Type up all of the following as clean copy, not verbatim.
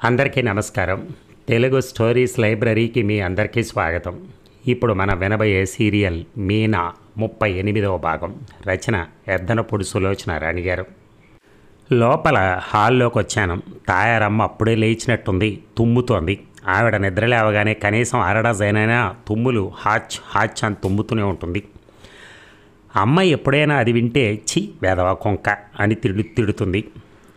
అందరికీ నమస్కారం. తెలుగు స్టోరీస్ లైబ్రరీకి మీ అందరికీ స్వాగతం. ఇప్పుడు మనం వినబోయే సీరియల్ మీనా 38వ భాగం. రచన ఎద్దనపూడి సులోచన రాణి గారు. లోపల హాల్లోకి వచ్చాను. తాయారమ్మ అప్పుడే లేచినట్టుంది, తుమ్ముతోంది. ఆవిడ నిద్ర లేవగానే కనీసం అరడజైనా తుమ్ములు హాచ్ హాచ్ అని తుమ్ముతూనే ఉంటుంది. అమ్మ ఎప్పుడైనా అది వింటే ఛీ వెధవ కొంక అని తిడుతుంది.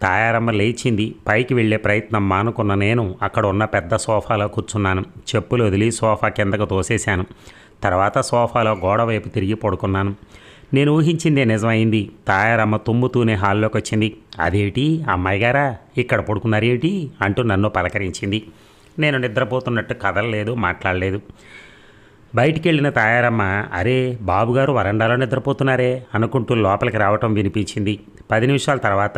తాయారమ్మ లేచింది. పైకి వెళ్ళే ప్రయత్నం మానుకున్న నేను అక్కడ ఉన్న పెద్ద సోఫాలో కూర్చున్నాను. చెప్పులు వదిలి సోఫా కిందకు తోసేశాను. తర్వాత సోఫాలో గోడ వైపు తిరిగి పడుకున్నాను. నేను ఊహించిందే నిజమైంది. తాయారమ్మ తుమ్ముతూనే హాల్లోకి వచ్చింది. అదేమిటి అమ్మాయి గారా ఇక్కడ పడుకున్నారేమిటి అంటూ నన్ను పలకరించింది. నేను నిద్రపోతున్నట్టు కదలలేదు, మాట్లాడలేదు. బయటికి వెళ్ళిన తాయారమ్మ అరే బాబుగారు వరండాలో నిద్రపోతున్నారే అనుకుంటూ లోపలికి రావటం వినిపించింది. 10 నిమిషాల తర్వాత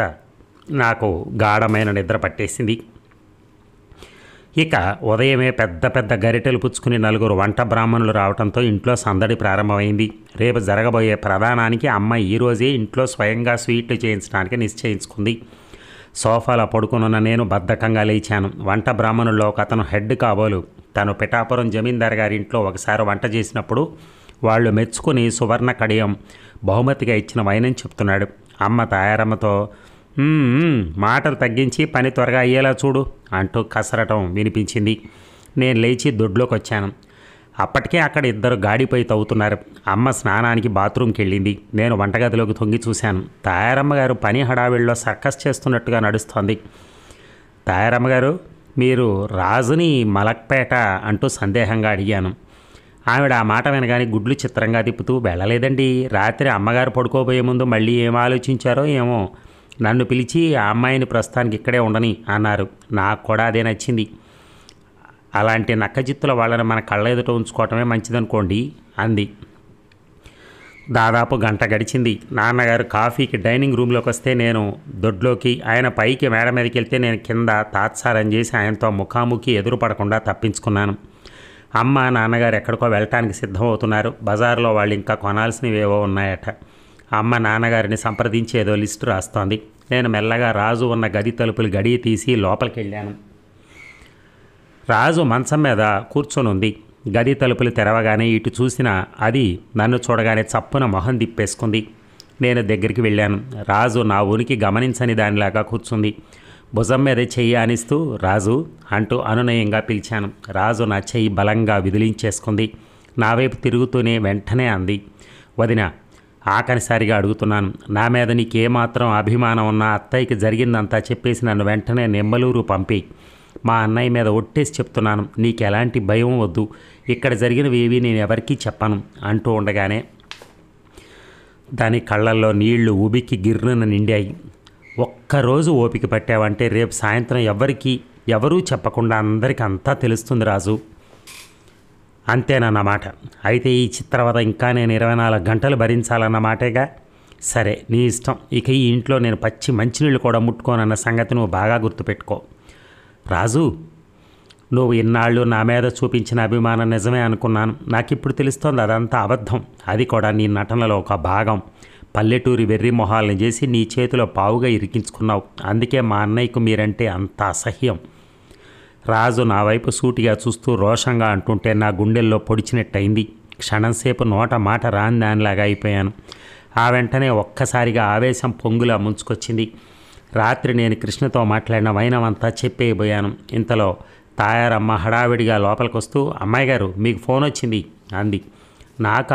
నాకు గాఢమైన నిద్ర పట్టేసింది. ఇక ఉదయమే పెద్ద పెద్ద గరిటెలు పుచ్చుకుని 4 వంట బ్రాహ్మణులు రావడంతో ఇంట్లో సందడి ప్రారంభమైంది. రేపు జరగబోయే ప్రధానానికి అమ్మ ఈరోజే ఇంట్లో స్వయంగా స్వీట్లు చేయించడానికి నిశ్చయించుకుంది. సోఫాలో పడుకున్న నేను బద్ధకంగా లేచాను. వంట బ్రాహ్మణుల్లో ఒక అతను హెడ్ కాబోలు. తను పిఠాపురం జమీందార్ గారి ఇంట్లో ఒకసారి వంట చేసినప్పుడు వాళ్ళు మెచ్చుకుని సువర్ణ కడియం బహుమతిగా ఇచ్చిన వైనని చెప్తున్నాడు. అమ్మ తాయారమ్మతో మాటలు తగ్గించి పని త్వరగా అయ్యేలా చూడు అంటూ కసరటం వినిపించింది. నేను లేచి దొడ్లోకి వచ్చాను. అప్పటికే అక్కడ 2 గాడిపై తవ్వుతున్నారు. అమ్మ స్నానానికి బాత్రూమ్కి వెళ్ళింది. నేను వంటగదిలోకి తొంగి చూశాను. తాయారమ్మ గారు పని హడావిడిలో సర్కస్ చేస్తున్నట్టుగా నడుస్తోంది. తాయారమ్మ గారు మీరు రాజుని మలక్పేట అంటూ సందేహంగా అడిగాను. ఆవిడ ఆ మాట వినగానే గుడ్లు చిత్రంగా తిప్పుతూ వెళ్ళలేదండి. రాత్రి అమ్మగారు పడుకోబోయే ముందు మళ్ళీ ఏం ఆలోచించారో ఏమో నన్ను పిలిచి ఆ అమ్మాయిని ప్రస్తుతానికి ఇక్కడే ఉండని అన్నారు. నాకు కూడా అదే నచ్చింది. అలాంటి నక్కజిత్తుల వాళ్ళని మన కళ్ళ ఎదుట ఉంచుకోవటమే మంచిదనుకోండి అంది. దాదాపు గంట గడిచింది. నాన్నగారు కాఫీకి డైనింగ్ రూమ్లోకి వస్తే నేను దొడ్లోకి, ఆయన పైకి మేడ మీదకి వెళ్తే నేను కింద తాత్సారం చేసి ఆయనతో ముఖాముఖి ఎదురుపడకుండా తప్పించుకున్నాను. అమ్మ నాన్నగారు ఎక్కడికో వెళ్ళటానికి సిద్ధమవుతున్నారు. బజార్లో వాళ్ళు ఇంకా కొనాల్సినవి ఏవో ఉన్నాయట. అమ్మ నాన్నగారిని సంప్రదించి ఏదో లిస్టు రాస్తోంది. నేను మెల్లగా రాజు ఉన్న గది తలుపులు గడియ తీసి లోపలికి వెళ్ళాను. రాజు మంచం మీద కూర్చొని ఉంది. గది తలుపులు తెరవగానే ఇటు చూసిన అది నన్ను చూడగానే చప్పున మొహం తిప్పేసుకుంది. నేను దగ్గరికి వెళ్ళాను. రాజు నా ఉనికి గమనించని దానిలాగా కూర్చుంది. భుజం మీద చెయ్యి ఆనిస్తూ రాజు అంటూ అనునయంగా పిలిచాను. రాజు నా చెయ్యి బలంగా విదిలించేసుకుంది. నా వైపు తిరుగుతూనే వెంటనే అంది, వదిన ఆఖరిసారిగా అడుగుతున్నాను, నా మీద నీకేమాత్రం అభిమానం ఉన్నా అత్తయ్యకి జరిగిందంతా చెప్పేసి నన్ను వెంటనే నెమ్మలూరు పంపి. మా అన్నయ్య మీద ఒట్టేసి చెప్తున్నాను, నీకు ఎలాంటి భయం వద్దు. ఇక్కడ జరిగినవి ఏవి నేను ఎవరికీ చెప్పను అంటూ ఉండగానే దాని కళ్ళల్లో నీళ్లు ఉబికి గిర్రున నిండాయి. ఒక్కరోజు ఓపిక పట్టావంటే రేపు సాయంత్రం ఎవరూ చెప్పకుండా అందరికీ అంతా తెలుస్తుంది రాజు. అంతేనన్నమాట. అయితే ఈ చిత్రవద ఇంకా నేను 24 గంటలు భరించాలన్నమాటేగా. సరే నీ ఇష్టం. ఇక ఈ ఇంట్లో నేను పచ్చి మంచినీళ్ళు కూడా ముట్టుకోనన్న సంగతి నువ్వు బాగా గుర్తుపెట్టుకో. రాజు నువ్వు ఇన్నాళ్ళు నా మీద చూపించిన అభిమానం నిజమే అనుకున్నాను. నాకు ఇప్పుడు తెలుస్తోంది అదంతా అబద్ధం. అది కూడా నీ నటనలో ఒక భాగం. పల్లెటూరి వెర్రి మొహాలను చేసి నీ చేతిలో పావుగా ఇరికించుకున్నావు. అందుకే మా అన్నయ్యకు మీరంటే అంత అసహ్యం. రాజు నా వైపు సూటిగా చూస్తూ రోషంగా అంటుంటే నా గుండెల్లో పొడిచినట్టయింది. క్షణంసేపు నోట మాట రాని దానిలాగా అయిపోయాను. ఆ వెంటనే ఒక్కసారిగా ఆవేశం పొంగులా ముంచుకొచ్చింది. రాత్రి నేను కృష్ణతో మాట్లాడిన వైనమంతా చెప్పేయబోయాను. ఇంతలో తాయారమ్మ హడావిడిగా లోపలికొస్తూ అమ్మాయి గారు మీకు ఫోన్ వచ్చింది అంది. నాక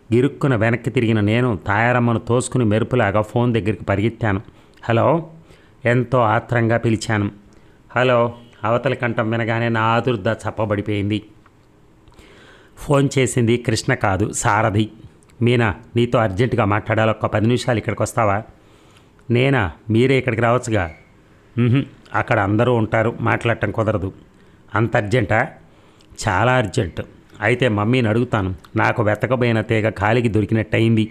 గిరుక్కున వెనక్కి తిరిగిన నేను తాయారమ్మను తోసుకుని మెరుపులాగా ఫోన్ దగ్గరికి పరిగెత్తాను. హలో ఎంతో ఆత్రంగా పిలిచాను. హలో అవతలి కంఠం వినగానే నా ఆదుర్ద చప్పబడిపోయింది. ఫోన్ చేసింది కృష్ణ కాదు, సారథి. మీనా నీతో అర్జెంటుగా మాట్లాడాలి, ఒక్క 10 నిమిషాలు ఇక్కడికి వస్తావా? నేనా? మీరే ఇక్కడికి రావచ్చుగా. అక్కడ అందరూ ఉంటారు, మాట్లాడటం కుదరదు. అంత అర్జెంటా? చాలా అర్జెంట్. అయితే మమ్మీని అడుగుతాను. నాకు వెతకబోయిన తీగ కాలికి దొరికినట్టయింది.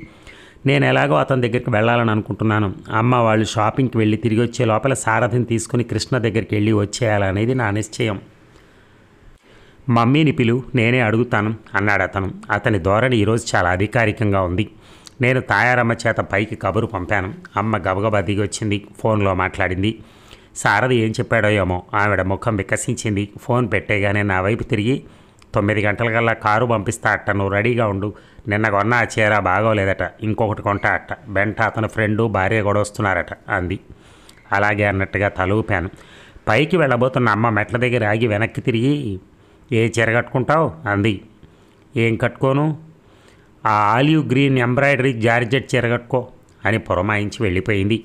నేను ఎలాగో అతని దగ్గరికి వెళ్ళాలని అనుకుంటున్నాను. అమ్మ వాళ్ళు షాపింగ్కి వెళ్ళి తిరిగి వచ్చే లోపల సారథిని తీసుకుని కృష్ణ దగ్గరికి వెళ్ళి వచ్చేయాలనేది నా నిశ్చయం. మమ్మీని పిలు, నేనే అడుగుతాను అన్నాడు అతను. అతని ధోరణి ఈరోజు చాలా అధికారికంగా ఉంది. నేను తాయారమ్మ చేత పైకి కబురు పంపాను. అమ్మ గబగబా దిగి వచ్చింది. ఫోన్లో మాట్లాడింది. సారథి ఏం చెప్పాడో ఏమో, ఆవిడ ముఖం వికసించింది. ఫోన్ పెట్టేగానే నా వైపు తిరిగి 9 గంటలకల్లా కారు పంపిస్తా అట్ట, నువ్వు రెడీగా ఉండు. నిన్న కొన్న ఆ చీర బాగోలేదట, ఇంకొకటి కొంటా అట్ట. వెంట అతని ఫ్రెండు భార్య కూడా వస్తున్నారట అంది. అలాగే అన్నట్టుగా తలూపాను. పైకి వెళ్ళబోతున్న అమ్మ మెట్ల దగ్గర ఆగి వెనక్కి తిరిగి, ఏ చీర కట్టుకుంటావు అంది. ఏం కట్టుకోను, ఆ ఆలివ్ గ్రీన్ ఎంబ్రాయిడరీ జార్జెట్ చీర కట్టుకో అని పురమాయించి వెళ్ళిపోయింది.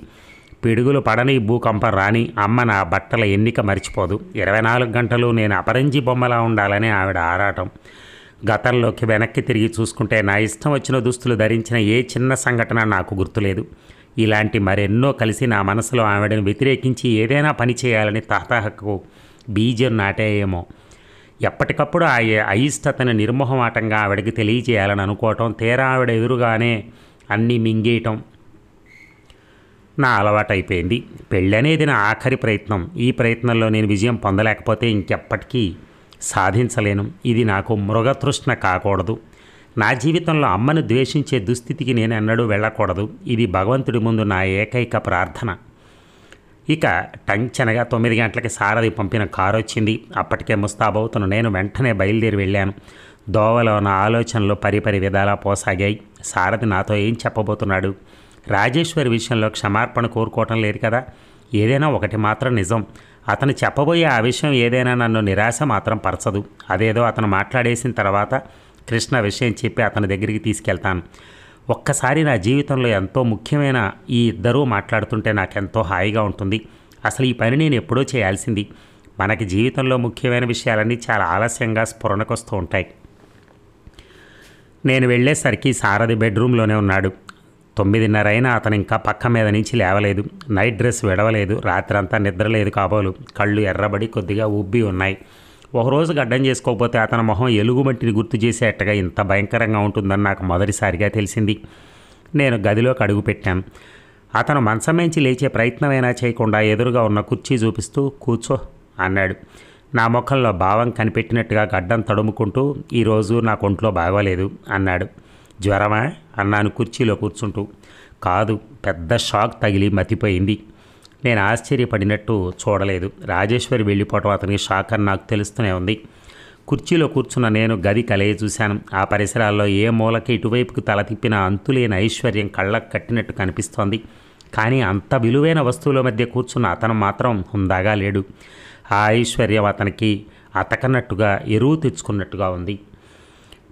పిడుగులు పడని, భూకంపం రాని అమ్మ నా బట్టల ఎన్నిక మర్చిపోదు. 24 గంటలు నేను అపరంజి బొమ్మలా ఉండాలని ఆవిడ ఆరాటం. గతంలోకి వెనక్కి తిరిగి చూసుకుంటే నా ఇష్టం వచ్చిన దుస్తులు ధరించిన ఏ చిన్న సంఘటన నాకు గుర్తులేదు. ఇలాంటి మరెన్నో కలిసి నా మనసులో ఆవిడను వ్యతిరేకించి ఏదైనా పని చేయాలని తహతహకు బీజం నాటాయేమో. ఎప్పటికప్పుడు ఆ అయిష్టతను నిర్మోహమాటంగా ఆవిడకి తెలియజేయాలని అనుకోవటం, తీరా ఆవిడ ఎదురుగానే అన్నీ మింగేయటం నా అలవాటైపోయింది. పెళ్ళి అనేది నా ఆఖరి ప్రయత్నం. ఈ ప్రయత్నంలో నేను విజయం పొందలేకపోతే ఇంకెప్పటికీ సాధించలేను. ఇది నాకు మృగతృష్ణ కాకూడదు. నా జీవితంలో అమ్మను ద్వేషించే దుస్థితికి నేను ఎన్నడూ వెళ్ళకూడదు. ఇది భగవంతుడి ముందు నా ఏకైక ప్రార్థన. ఇక టంచనగా 9 గంటలకి సారథి పంపిన కారు వచ్చింది. అప్పటికే ముస్తాబవుతున్న నేను వెంటనే బయలుదేరి వెళ్ళాను. దోవలో నా ఆలోచనలు పరిపరి విధాలా పోసాగాయి. సారథి నాతో ఏం చెప్పబోతున్నాడు? రాజేశ్వరి విషయంలో క్షమార్పణ కోరుకోవటం లేదు కదా. ఏదైనా ఒకటి మాత్రం నిజం, అతను చెప్పబోయే ఆ విషయం ఏదైనా నన్ను నిరాశ మాత్రం పరచదు. అదేదో అతను మాట్లాడేసిన తర్వాత కృష్ణ విషయం చెప్పి అతని దగ్గరికి తీసుకెళ్తాను. ఒక్కసారి నా జీవితంలో ఎంతో ముఖ్యమైన ఈ ఇద్దరూ మాట్లాడుతుంటే నాకెంతో హాయిగా ఉంటుంది. అసలు ఈ పని నేను ఎప్పుడో చేయాల్సింది. మనకి జీవితంలో ముఖ్యమైన విషయాలన్నీ చాలా ఆలస్యంగా స్ఫురణకొస్తూ ఉంటాయి. నేను వెళ్ళేసరికి సారథి బెడ్రూమ్లోనే ఉన్నాడు. 9:30 అయినా అతను ఇంకా పక్క మీద నుంచి లేవలేదు. నైట్ డ్రెస్ విడవలేదు. రాత్రంతా నిద్రలేదు కాబోలు. కళ్ళు ఎర్రబడి కొద్దిగా ఉబ్బి ఉన్నాయి. ఒకరోజు గడ్డం చేసుకోకపోతే అతని మొహం ఎలుగుమట్టిని గుర్తు చేసేట్టుగా ఇంత భయంకరంగా ఉంటుందని నాకు మొదటిసారిగా తెలిసింది. నేను గదిలోకి అడుగు పెట్టాను. అతను మంచమేంచి లేచే ప్రయత్నమైనా చేయకుండా ఎదురుగా ఉన్న కుర్చీ చూపిస్తూ కూర్చో అన్నాడు. నా ముఖంలో భావం కనిపెట్టినట్టుగా గడ్డం తడుముకుంటూ, ఈరోజు నా ఒంట్లో బాగోలేదు అన్నాడు. జ్వరమా అన్నాను కుర్చీలో కూర్చుంటూ. కాదు, పెద్ద షాక్ తగిలి మతిపోయింది. నేను ఆశ్చర్యపడినట్టు చూడలేదు. రాజేశ్వరి వెళ్ళిపోవటం అతనికి షాక్ అని నాకు తెలుస్తూనే ఉంది. కుర్చీలో కూర్చున్న నేను గది కలయి చూశాను. ఆ పరిసరాల్లో ఏ మూలకి ఇటువైపుకు తల తిప్పిన అంతులేని ఐశ్వర్యం కళ్ళకు కట్టినట్టు కనిపిస్తోంది. కానీ అంత విలువైన వస్తువుల మధ్య కూర్చున్న అతను మాత్రం హుందాగా లేడు. ఆ ఐశ్వర్యం అతనికి అతకనట్టుగా ఎరువు తెచ్చుకున్నట్టుగా ఉంది.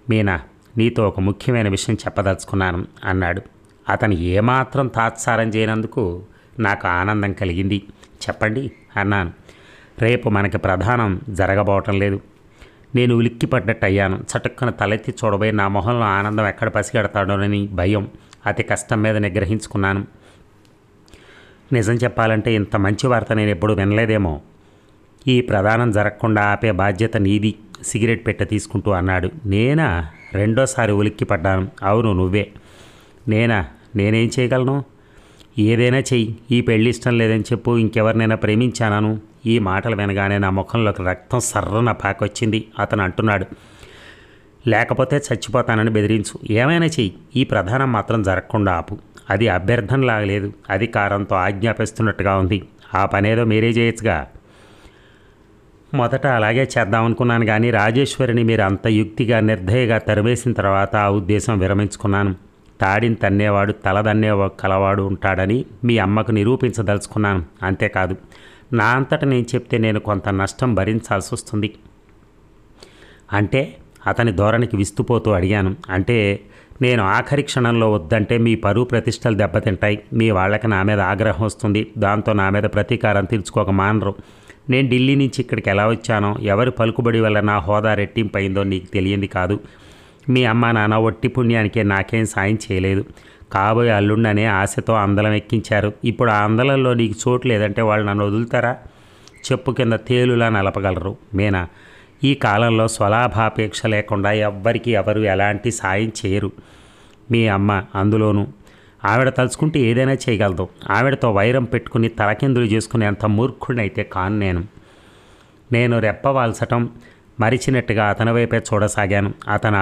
మీనా, నీతో ఒక ముఖ్యమైన విషయం చెప్పదలుచుకున్నాను అన్నాడు. అతను ఏమాత్రం తాత్సారం చేయనందుకు నాకు ఆనందం కలిగింది. చెప్పండి అన్నాను. రేపు మనకి ప్రధానం జరగబోవటం లేదు. నేను ఉలిక్కిపడ్డట్టు అయ్యాను. చటుక్కన తలెత్తి చూడబోయి నా మొహంలో ఆనందం ఎక్కడ పసిగడతాడోనని భయం అతి కష్టం మీద నిగ్రహించుకున్నాను. నిజం చెప్పాలంటే ఇంత మంచి వార్త నేను ఎప్పుడు వినలేదేమో. ఈ ప్రధానం జరగకుండా ఆపే బాధ్యత నీది, సిగరెట్ పెట్ట తీసుకుంటూ అన్నాడు. నేనా? రెండోసారి ఉలిక్కిపడ్డాను. అవును, నువ్వే. నేనేం చేయగలను? ఏదైనా చెయ్యి. ఈ పెళ్ళి ఇష్టం లేదని చెప్పు, ఇంకెవరినైనా ప్రేమించాను. ఈ మాటలు వినగానే నా ముఖంలోకి రక్తం సర్రన పాకొచ్చింది. అతను అంటున్నాడు, లేకపోతే చచ్చిపోతానని బెదిరించు, ఏమైనా చెయ్యి, ఈ ప్రధానం మాత్రం జరగకుండా ఆపు. అది అభ్యర్థనలాగలేదు, అధికారంతో ఆజ్ఞాపిస్తున్నట్టుగా ఉంది. ఆ పనేదో మీరే చేయొచ్చుగా. మొదట అలాగే చేద్దామనుకున్నాను, కానీ రాజేశ్వరిని మీరు అంత యుక్తిగా నిర్దయగా తరివేసిన తర్వాత ఆ ఉద్దేశం విరమించుకున్నాను. తాడిని తన్నేవాడు తలదన్నే కలవాడు ఉంటాడని మీ అమ్మకు నిరూపించదలుచుకున్నాను. అంతేకాదు, నా అంతటా నేను చెప్తే నేను కొంత నష్టం భరించాల్సి వస్తుంది. అంటే అతని ధోరణికి విస్తుపోతూ అడిగాను. అంటే నేను ఆఖరి క్షణంలో వద్దంటే మీ పరువు ప్రతిష్టలు దెబ్బతింటాయి. మీ వాళ్ళకి నా మీద ఆగ్రహం వస్తుంది. దాంతో నా మీద ప్రతీకారం తీర్చుకోక మానరు. నేను ఢిల్లీ నుంచి ఇక్కడికి ఎలా వచ్చానో, ఎవరి పలుకుబడి వల్ల నా హోదా రెట్టింపైందో నీకు తెలియంది కాదు. మీ అమ్మ నాన్న ఒట్టి పుణ్యానికే నాకేం సాయం చేయలేదు. కాబోయే అల్లుండనే ఆశతో అందలం ఎక్కించారు. ఇప్పుడు ఆ అందలంలో నీకు చోటు లేదంటే వాళ్ళు నన్ను వదులుతారా? చెప్పు కింద తేలులా నలపగలరు. మీనా, ఈ కాలంలో స్వలాభాపేక్ష లేకుండా ఎవ్వరికి ఎవరు ఎలాంటి సాయం చేయరు. మీ అమ్మ అందులోనూ. ఆవిడ తలుచుకుంటే ఏదైనా చేయగలదు. ఆవిడతో వైరం పెట్టుకుని తలకిందులు చేసుకునే అంత మూర్ఖుడినైతే కాను. నేను రెప్పవాల్చటం మరిచినట్టుగా అతని వైపే చూడసాగాను. అతను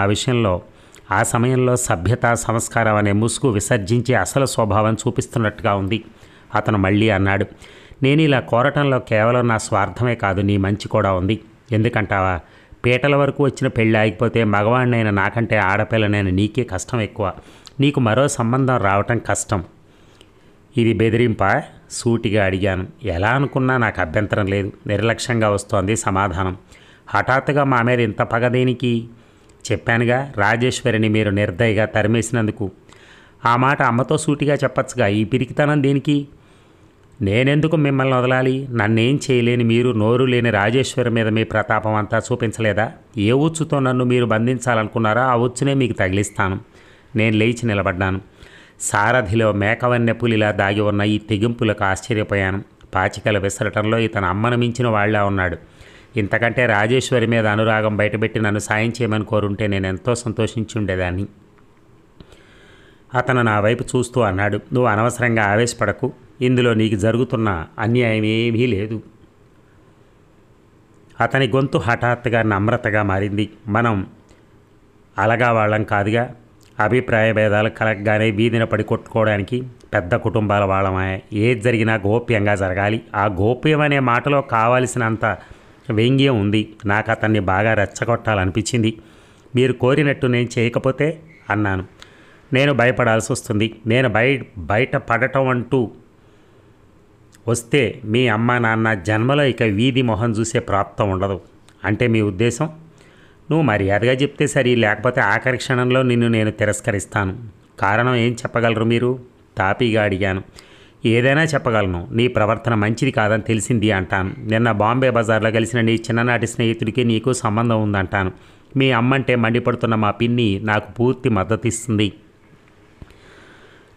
ఆ సమయంలో సభ్యత సంస్కారం అనే ముసుగు విసర్జించి అసలు స్వభావం చూపిస్తున్నట్టుగా ఉంది. అతను మళ్ళీ అన్నాడు, నేను ఇలా కోరటంలో కేవలం నా స్వార్థమే కాదు, నీ మంచి కూడా ఉంది. ఎందుకంటావా? పీటల వరకు వచ్చిన పెళ్ళి ఆగిపోతే మగవాడినైనా నాకంటే ఆడపిల్లనైనా నీకే కష్టం ఎక్కువ. నీకు మరో సంబంధం రావటం కష్టం. ఇది బెదిరింపా? సూటిగా అడిగాను. ఎలా అనుకున్నా నాకు అభ్యంతరం లేదు. నిర్లక్ష్యంగా వస్తోంది సమాధానం. హఠాత్తుగా మా మీద ఇంత పగ దేనికి? చెప్పానుగా, రాజేశ్వరిని మీరు నిర్దయగా తరిమేసినందుకు. ఆ మాట అమ్మతో సూటిగా చెప్పచ్చుగా. ఈ పిరికితనం దేనికి? నేనెందుకు మిమ్మల్ని వదలాలి? నన్నేం చేయలేని మీరు నోరు లేని రాజేశ్వరి మీద మీ ప్రతాపం అంతా చూపించలేదా? ఏ ఉచ్చుతో నన్ను మీరు బంధించాలనుకున్నారో ఆ ఉచ్చునే మీకు తగిలిస్తాను. నేను లేచి నిలబడ్డాను. సారథిలో మేకవన్నె పులిలా దాగి ఉన్న ఈ తెగింపులకు ఆశ్చర్యపోయాను. పాచికలు విసరటంలో ఇతను అమ్మను మించిన వాళ్ళ ఉన్నాడు. ఇంతకంటే రాజేశ్వరి మీద అనురాగం బయటపెట్టి నన్ను సాయం చేయమని కోరుంటే నేను ఎంతో సంతోషించి ఉండేదాన్ని. అతను నా వైపు చూస్తూ అన్నాడు, నువ్వు అనవసరంగా ఆవేశపడకు. ఇందులో నీకు జరుగుతున్న అన్యాయం ఏమీ లేదు. అతని గొంతు హఠాత్తుగా నమ్రతగా మారింది. మనం అలగా వాళ్ళం కాదుగా. అభిప్రాయ భేదాలు కలగగానే వీధిన పడి కొట్టుకోవడానికి పెద్ద కుటుంబాల వాళ్ళమే. ఏది జరిగినా గోప్యంగా జరగాలి. ఆ గోప్యం అనే మాటలో కావాల్సినంత వ్యంగ్యం ఉంది. నాకు అతన్ని బాగా రెచ్చగొట్టాలనిపించింది. మీరు కోరినట్టు నేను చేయకపోతే అన్నాను. నేను భయపడాల్సి వస్తుంది. నేను బయట పడటం అంటూ వస్తే మీ అమ్మ నాన్న జన్మలో ఇక వీధి మొహం చూసే ప్రాప్తం ఉండదు. అంటే మీ ఉద్దేశం? నువ్వు మర్యాదగా చెప్తే సరి, లేకపోతే ఆఖరి క్షణంలో నిన్ను నేను తిరస్కరిస్తాను. కారణం ఏం చెప్పగలరు మీరు? తాపీగా అడిగాను. ఏదైనా చెప్పగలను. నీ ప్రవర్తన మంచిది కాదని తెలిసింది అంటాను. నిన్న బాంబే బజార్లో కలిసిన నీ చిన్ననాటి స్నేహితుడికి నీకు సంబంధం ఉందంటాను. మీ అమ్మంటే మండిపడుతున్న మా పిన్ని నాకు పూర్తి మద్దతు ఇస్తుంది.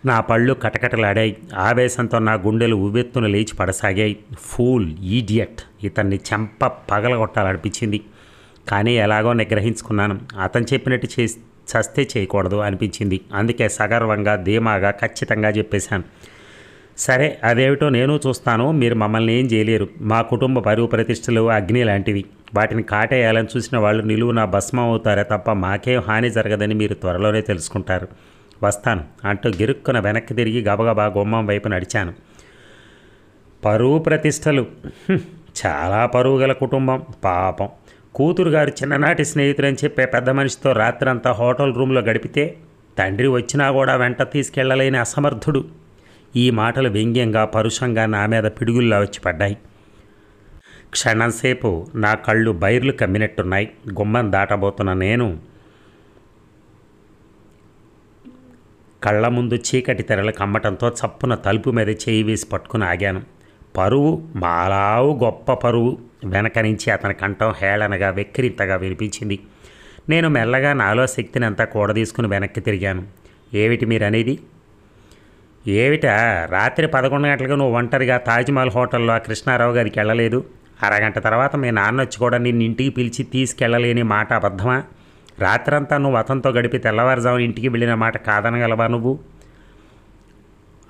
నా పళ్ళు కటకటలాడాయి. ఆవేశంతో నా గుండెలు ఉవ్వెత్తున లేచి పడసాగాయి. Pool, idiot. ఇతన్ని చెంప పగలగొట్టాలనిపించింది. కానీ ఎలాగో నిగ్రహించుకున్నాను. అతను చెప్పినట్టు చస్తే చేయకూడదు అనిపించింది. అందుకే సగర్వంగా ధీమాగా ఖచ్చితంగా చెప్పేశాను. సరే, అదేమిటో నేను చూస్తాను. మీరు మమ్మల్ని ఏం చేయలేరు. మా కుటుంబ పరువు ప్రతిష్టలు అగ్ని లాంటివి. వాటిని కాటేయాలని చూసిన వాళ్ళు నిలువునా భస్మం అవుతారే తప్ప మాకేం హాని జరగదని మీరు త్వరలోనే తెలుసుకుంటారు. వస్తాను అంటూ గిరుక్కున వెనక్కి తిరిగి గబగబా గుమ్మం వైపు నడిచాను. పరువు ప్రతిష్టలు, చాలా పరువు గల కుటుంబం. పాపం, కూతురు గారు చిన్ననాటి స్నేహితులని చెప్పే పెద్ద మనిషితో రాత్రంతా హోటల్ రూమ్లో గడిపితే తండ్రి వచ్చినా కూడా వెంట తీసుకెళ్లలేని అసమర్థుడు. ఈ మాటలు వ్యంగ్యంగా పరుషంగా నా మీద పిడుగుల్లా వచ్చి పడ్డాయి. క్షణంసేపు నా కళ్ళు బైర్లు కమ్మినట్టున్నాయి. గుమ్మం దాటబోతున్న నేను కళ్ళ ముందు చీకటి తెరలు కమ్మటంతో చప్పున తలుపు మీద చేయి వేసి పట్టుకుని ఆగాను. పరువు, మాలావు గొప్ప పరువు. వెనక నుంచి అతని కంఠం హేళనగా వెక్కిరింతగా వినిపించింది. నేను మెల్లగా నాలో శక్తిని అంతా కూడదీసుకుని వెనక్కి తిరిగాను. ఏమిటి మీరనేది? ఏమిటా? రాత్రి 11 గంటలకు నువ్వు ఒంటరిగా తాజ్మహల్ హోటల్లో ఆ కృష్ణారావు గారికి వెళ్ళలేదు? అరగంట తర్వాత మీ నాన్న వచ్చి కూడా నిన్ను ఇంటికి పిలిచి తీసుకెళ్ళలేని మాట అబద్ధమా? రాత్రంతా నువ్వు అతనితో గడిపి తెల్లవారుజామున ఇంటికి వెళ్ళిన మాట కాదనగలవా నువ్వు?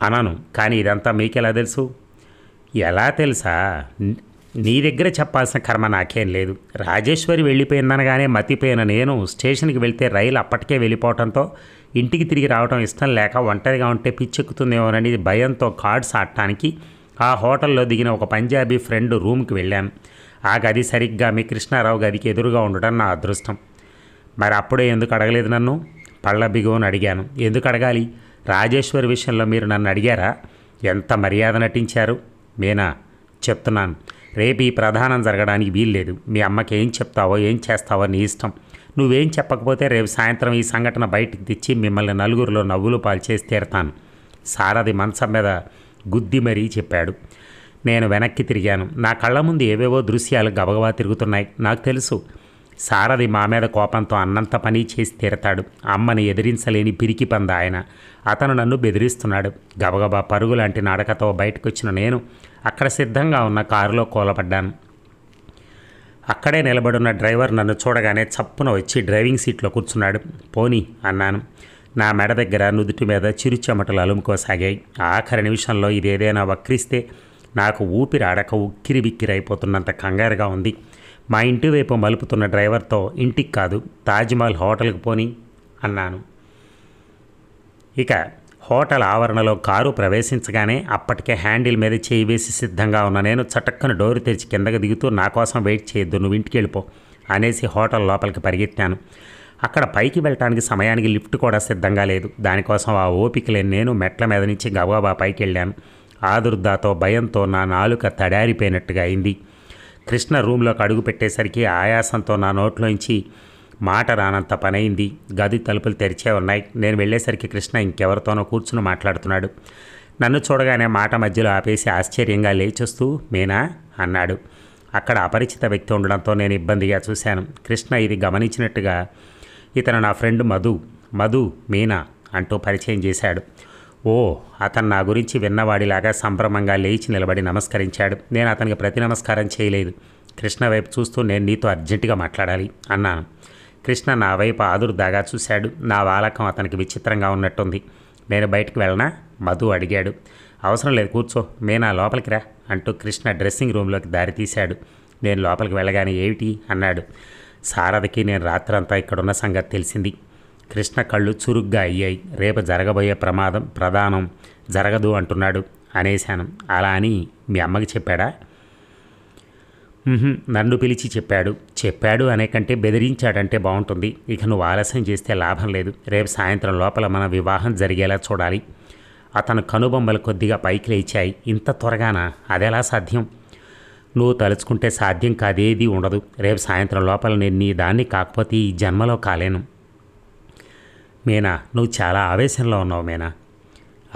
అనను. కానీ ఇదంతా మీకెలా తెలుసు? ఎలా తెలుసా? నీ దగ్గర చెప్పాల్సిన కర్మ నాకేం లేదు. రాజేశ్వరి వెళ్ళిపోయిందనగానే మతిపోయిన నేను స్టేషన్కి వెళ్తే రైలు అప్పటికే వెళ్ళిపోవడంతో ఇంటికి తిరిగి రావడం ఇష్టం లేక ఒంటరిగా ఉంటే పిచ్చెక్కుతుందేమోనని భయంతో కార్డ్స్ ఆడటానికి ఆ హోటల్లో దిగిన ఒక పంజాబీ ఫ్రెండ్ రూమ్కి వెళ్ళాను. ఆ గది సరిగ్గా మీ కృష్ణారావు గదికి ఎదురుగా ఉండడం నా అదృష్టం. మరి అప్పుడే ఎందుకు అడగలేదు నన్ను? పళ్ళ బిగువని అడిగాను. ఎందుకు అడగాలి? రాజేశ్వరి విషయంలో మీరు నన్ను అడిగారా? ఎంత మర్యాద నటించారు. మీనా, చెప్తున్నాను, రేపు ఈ ప్రధానం జరగడానికి వీల్లేదు. మీ అమ్మకి ఏం చెప్తావో ఏం చేస్తావో నీ ఇష్టం. నువ్వేం చెప్పకపోతే రేపు సాయంత్రం ఈ సంఘటన బయటికి తెచ్చి మిమ్మల్ని నలుగురిలో నవ్వులు పాలు చేసి తీరతాను. సారథి మంచం మీద గుద్ది మరీ చెప్పాడు. నేను వెనక్కి తిరిగాను. నా కళ్ళ ముందు ఏవేవో దృశ్యాలు గబగబా తిరుగుతున్నాయి. నాకు తెలుసు, సారథి మా మీద కోపంతో అన్నంత పని చేసి తీరతాడు. అమ్మని ఎదిరించలేని పిరికి పంద ఆయన. అతను నన్ను బెదిరిస్తున్నాడు. గబగబా పరుగు లాంటి నడకతో బయటకు వచ్చిన నేను అక్కడ సిద్ధంగా ఉన్న కారులో కూలపడ్డాను. అక్కడే నిలబడున్న డ్రైవర్ నన్ను చూడగానే చప్పున వచ్చి డ్రైవింగ్ సీట్లో కూర్చున్నాడు. పోనీ అన్నాను. నా మెడ దగ్గర నుదుటి మీద చిరుచెమటలు అలుముకోసాగాయి. ఆఖరి నిమిషంలో ఇదేదైనా వక్రిస్తే నాకు ఊపిరి ఆడక ఉక్కిరి బిక్కిరైపోతున్నంత కంగారుగా ఉంది. మా ఇంటి వైపు మలుపుతున్న డ్రైవర్తో ఇంటికి కాదు తాజ్మహల్ హోటల్కి పోని అన్నాను. ఇక హోటల్ ఆవరణలో కారు ప్రవేశించగానే అప్పటికే హ్యాండిల్ మీద చేయి వేసి సిద్ధంగా ఉన్న నేను చటక్కన డోరు తెరిచి కిందకి దిగుతూ నా కోసం వెయిట్ చేయొద్దు, నువ్వు ఇంటికి వెళ్ళిపో అనేసి హోటల్ లోపలికి పరిగెత్తాను. అక్కడ పైకి వెళ్ళటానికి సమయానికి లిఫ్ట్ కూడా సిద్ధంగా లేదు. దానికోసం ఆ ఓపిక లేని నేను మెట్ల మీద నుంచి గబాబా పైకి వెళ్ళాను. ఆదుర్దాతో భయంతో నా నాలుక తడారిపోయినట్టుగా అయింది. కృష్ణ రూమ్లోకి అడుగు పెట్టేసరికి ఆయాసంతో నా నోట్లోంచి మాట రానంత పనైంది. గది తలుపులు తెరిచే ఉన్నాయి. నేను వెళ్ళేసరికి కృష్ణ ఇంకెవరితోనో కూర్చుని మాట్లాడుతున్నాడు. నన్ను చూడగానే మాట మధ్యలో ఆపేసి ఆశ్చర్యంగా లేచొస్తూ మీనా అన్నాడు. అక్కడ అపరిచిత వ్యక్తి ఉండడంతో నేను ఇబ్బందిగా చూశాను. కృష్ణ ఇది గమనించినట్టుగా ఇతను నా ఫ్రెండ్ మధు మీనా అంటూ పరిచయం చేశాడు. ఓ, అతను నా గురించి విన్నవాడిలాగా సంభ్రమంగా లేచి నిలబడి నమస్కరించాడు. నేను అతనికి ప్రతి నమస్కారం చేయలేదు. కృష్ణ వైపు చూస్తూ నేను నీతో అర్జెంటుగా మాట్లాడాలి అన్నాను. కృష్ణ నా వైపు ఆదుర్దాగా చూశాడు. నా వాలకం అతనికి విచిత్రంగా ఉన్నట్టుంది. నేను బయటికి వెళ్ళనా మధు అడిగాడు. అవసరం లేదు, కూర్చో, మీనా లోపలికి రా అంటూ కృష్ణ డ్రెస్సింగ్ రూమ్లోకి దారి తీశాడు. నేను లోపలికి వెళ్ళగానే ఏమిటి అన్నాడు. శారదకి నేను రాత్రంతా ఇక్కడున్న సంగతి తెలిసింది. కృష్ణ కళ్ళు చురుగ్గా అయ్యాయి. రేపు జరగబోయే ప్రధానం జరగదు అంటున్నాడు అనేశాను. అలా అని మీ అమ్మకి చెప్పాడా? నన్ను పిలిచి చెప్పాడు అనే కంటే బెదిరించాడంటే బాగుంటుంది. ఇక నువ్వు ఆలస్యం చేస్తే లాభం లేదు. రేపు సాయంత్రం లోపల మన వివాహం జరిగేలా చూడాలి. అతను కనుబొమ్మలు కొద్దిగా పైకి లేచాయి. ఇంత త్వరగానా? అదెలా సాధ్యం? నువ్వు తలుచుకుంటే సాధ్యం కాదేది ఉండదు. రేపు సాయంత్రం లోపల నేను నీ దాన్ని కాకపోతే ఈ జన్మలో కాలేను. మీనా, నువ్వు చాలా ఆవేశంలో ఉన్నావు మీనా.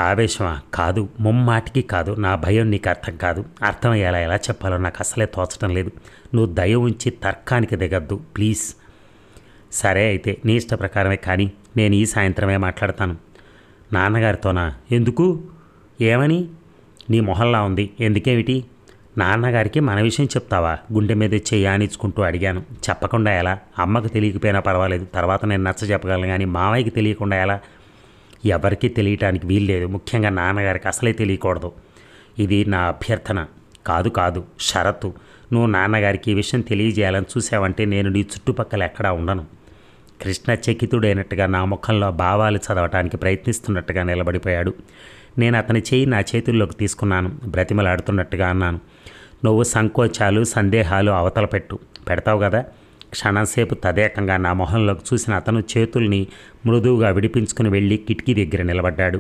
ఆవేశమా? కాదు, ముమ్మాటికి కాదు. నా భయం నీకు అర్థం కాదు. అర్థమయ్యేలా ఎలా చెప్పాలో నాకు అసలే తోచడం లేదు. నువ్వు దయ ఉంచి తర్కానికి దిగద్దు ప్లీజ్. సరే అయితే నీ ఇష్ట ప్రకారమే, కానీ నేను ఈ సాయంత్రమే మాట్లాడతాను. నాన్నగారితోనా? ఎందుకు? ఏమని? నీ మొహల్లా ఉంది. ఎందుకేమిటి? నాన్నగారికి మన విషయం చెప్తావా? గుండె మీద చెయ్యానిచ్చుకుంటూ అడిగాను. చెప్పకుండా ఎలా? అమ్మకు తెలియకపోయినా పర్వాలేదు, తర్వాత నేను నచ్చ చెప్పగలను, కానీ మావయ్యకి తెలియకుండా ఎలా? ఎవరికీ తెలియటానికి వీల్లేదు. ముఖ్యంగా నాన్నగారికి అసలే తెలియకూడదు. ఇది నా అభ్యర్థన. కాదు షరతు. నువ్వు నాన్నగారికి ఈ విషయం తెలియజేయాలని చూసావంటే నేను నీ చుట్టుపక్కల ఎక్కడా ఉండను. కృష్ణ చకితుడైనట్టుగా నా ముఖంలో భావాలు చదవటానికి ప్రయత్నిస్తున్నట్టుగా నిలబడిపోయాడు. నేను అతని చేయి నా చేతుల్లోకి తీసుకున్నాను. బ్రతిమలాడుతున్నట్టుగా అన్నాను. నువ్వు సంకోచాలు సందేహాలు అవతల పెడతావు కదా. క్షణంసేపు తదేకంగా నా మొహంలోకి చూసిన అతను చేతుల్ని మృదువుగా విడిపించుకుని వెళ్ళి కిటికీ దగ్గర నిలబడ్డాడు.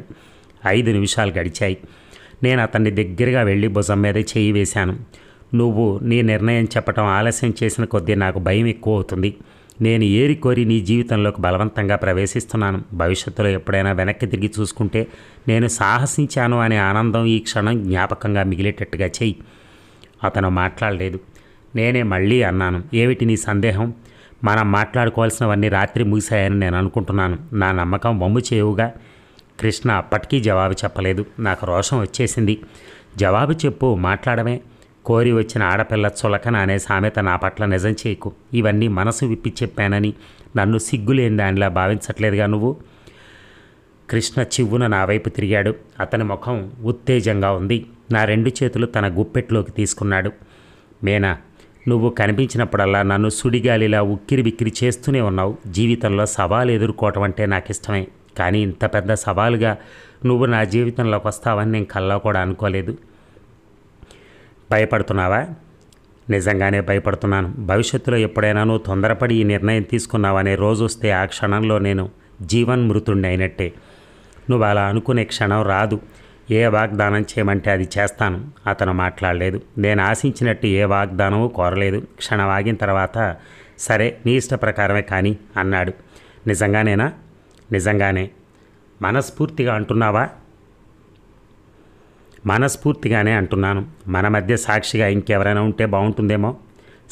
5 నిమిషాలు గడిచాయి. నేను అతన్ని దగ్గరగా వెళ్ళి భుజం మీద చేయి వేశాను. నువ్వు నీ నిర్ణయం చెప్పటం ఆలస్యం చేసిన కొద్దీ నాకు భయం ఎక్కువ అవుతుంది. నేను ఏరికోరి నీ జీవితంలోకి బలవంతంగా ప్రవేశిస్తున్నాను. భవిష్యత్తులో ఎప్పుడైనా వెనక్కి తిరిగి చూసుకుంటే నేను సాహసించాను అనే ఆనందం ఈ క్షణం జ్ఞాపకంగా మిగిలేటట్టుగా చెయ్యి. అతను మాట్లాడలేదు. నేనే మళ్ళీ అన్నాను. ఏమిటి నీ సందేహం? మనం మాట్లాడుకోవాల్సినవన్నీ రాత్రి ముగిశాయని నేను అనుకుంటున్నాను. నా నమ్మకం వమ్ము చేయుగా. కృష్ణ అప్పటికీ జవాబు చెప్పలేదు. నాకు రోషం వచ్చేసింది. జవాబు చెప్పు, మాట్లాడమే. కోరి వచ్చిన ఆడపిల్ల చులకన అనే సామెత నా పట్ల నిజం చేయకు. ఇవన్నీ మనసు విప్పి చెప్పానని నన్ను సిగ్గులేని దానిలా భావించట్లేదుగా నువ్వు. కృష్ణ చివ్వున నా వైపు తిరిగాడు. అతని ముఖం ఉత్తేజంగా ఉంది. నా 2 చేతులు తన గుప్పెట్లోకి తీసుకున్నాడు. మీనా, నువ్వు కనిపించినప్పుడల్లా నన్ను సుడిగాలిలా ఉక్కిరి బిక్కిరి చేస్తూనే ఉన్నావు. జీవితంలో సవాలు ఎదుర్కోవటం అంటే నాకు ఇష్టమే, కానీ ఇంత పెద్ద సవాలుగా నువ్వు నా జీవితంలోకి వస్తావని నేను కల్లో కూడా అనుకోలేదు. భయపడుతున్నావా? నిజంగానే భయపడుతున్నాను. భవిష్యత్తులో ఎప్పుడైనా నువ్వు తొందరపడి ఈ నిర్ణయం తీసుకున్నావనే రోజు వస్తే ఆ క్షణంలో నేను జీవన్మృతుణ్ణి అయినట్టే. నువ్వు అలా అనుకునే క్షణం రాదు. ఏ వాగ్దానం చేయమంటే అది చేస్తాను. అతను మాట్లాడలేదు. నేను ఆశించినట్టు ఏ వాగ్దానమూ కోరలేదు. క్షణం ఆగిన తర్వాత సరే నీ ఇష్ట ప్రకారమే కానీ అన్నాడు. నిజంగానేనా? నిజంగానే. మనస్ఫూర్తిగా అంటున్నావా? మనస్ఫూర్తిగానే అంటున్నాను. మన మధ్య సాక్షిగా ఇంకెవరైనా ఉంటే బాగుంటుందేమో.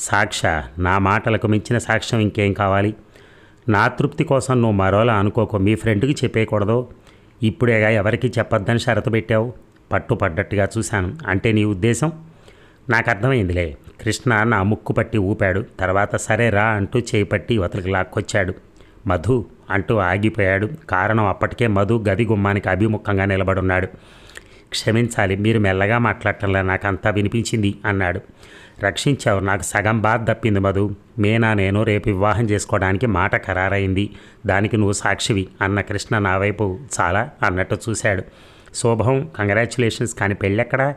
సాక్ష్య? నా మాటలకు మించిన సాక్ష్యం ఇంకేం కావాలి? నా తృప్తి కోసం నువ్వు మరోలా అనుకోకు. మీ ఫ్రెండ్కి చెప్పేయకూడదు. ఇప్పుడేగా ఎవరికి చెప్పొద్దని షరతు పెట్టావు. పట్టుపడ్డట్టుగా చూశాను. అంటే నీ ఉద్దేశం? నాకు అర్థమైందిలే. కృష్ణ నా ముక్కు పట్టి ఊపాడు. తర్వాత సరే రా అంటూ చేయి పట్టి ఇవతలికి లాక్కొచ్చాడు. మధు అంటూ ఆగిపోయాడు. కారణం అప్పటికే మధు గది గుమ్మానికి అభిముఖంగా నిలబడున్నాడు. క్షమించాలి, మీరు మెల్లగా మాట్లాడటంలా నాకు అంతా వినిపించింది అన్నాడు. రక్షించావు, నాకు సగం బాధ తప్పింది మధు. మీనా నేను రేపు వివాహం చేసుకోవడానికి మాట ఖరారైంది, దానికి నువ్వు సాక్షివి అన్న కృష్ణ నా వైపు చాలా అన్నట్టు చూశాడు. శుభం, కంగ్రాచ్యులేషన్స్. కానీ పెళ్ళెక్కడా?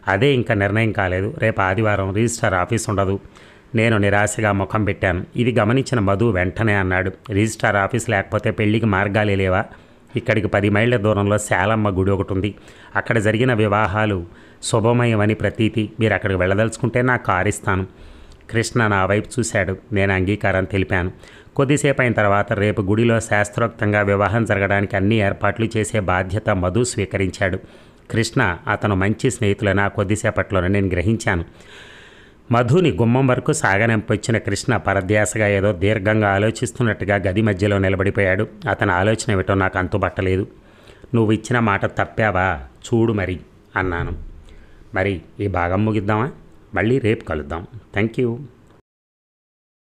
అదే ఇంకా నిర్ణయం కాలేదు. రేపు ఆదివారం, రిజిస్ట్రార్ ఆఫీస్ ఉండదు. నేను నిరాశగా ముఖం పెట్టాను. ఇది గమనించిన మధు వెంటనే అన్నాడు, రిజిస్ట్రార్ ఆఫీస్ లేకపోతే పెళ్లికి మార్గాలే లేవా? ఇక్కడికి 10 మైళ్ళ దూరంలో శాలమ్మ గుడి ఒకటి ఉంది. అక్కడ జరిగిన వివాహాలు శుభమయమని ప్రతీతి. మీరు అక్కడికి వెళ్ళదలుచుకుంటే నా కారు ఇస్తాను. కృష్ణ నా వైపు చూశాడు. నేను అంగీకారం తెలిపాను. కొద్దిసేపు అయిన తర్వాత రేపు గుడిలో శాస్త్రోక్తంగా వివాహం జరగడానికి అన్ని ఏర్పాట్లు చేసే బాధ్యత మధు స్వీకరించాడు. కృష్ణ అతను మంచి స్నేహితులని ఆ కొద్దిసేపట్లోనే నేను గ్రహించాను. మధుని గుమ్మం వరకు సాగనంపొచ్చిన కృష్ణ పరధ్యాసగా ఏదో దీర్ఘంగా ఆలోచిస్తున్నట్టుగా గది మధ్యలో నిలబడిపోయాడు. అతని ఆలోచన ఏమిటో నాకు అంతుబట్టలేదు. నువ్వు ఇచ్చిన మాట తప్పావా చూడు మరి అన్నాను. మరి ఈ భాగం ముగిద్దామా? మళ్ళీ రేపు కలుద్దాం. Thank you.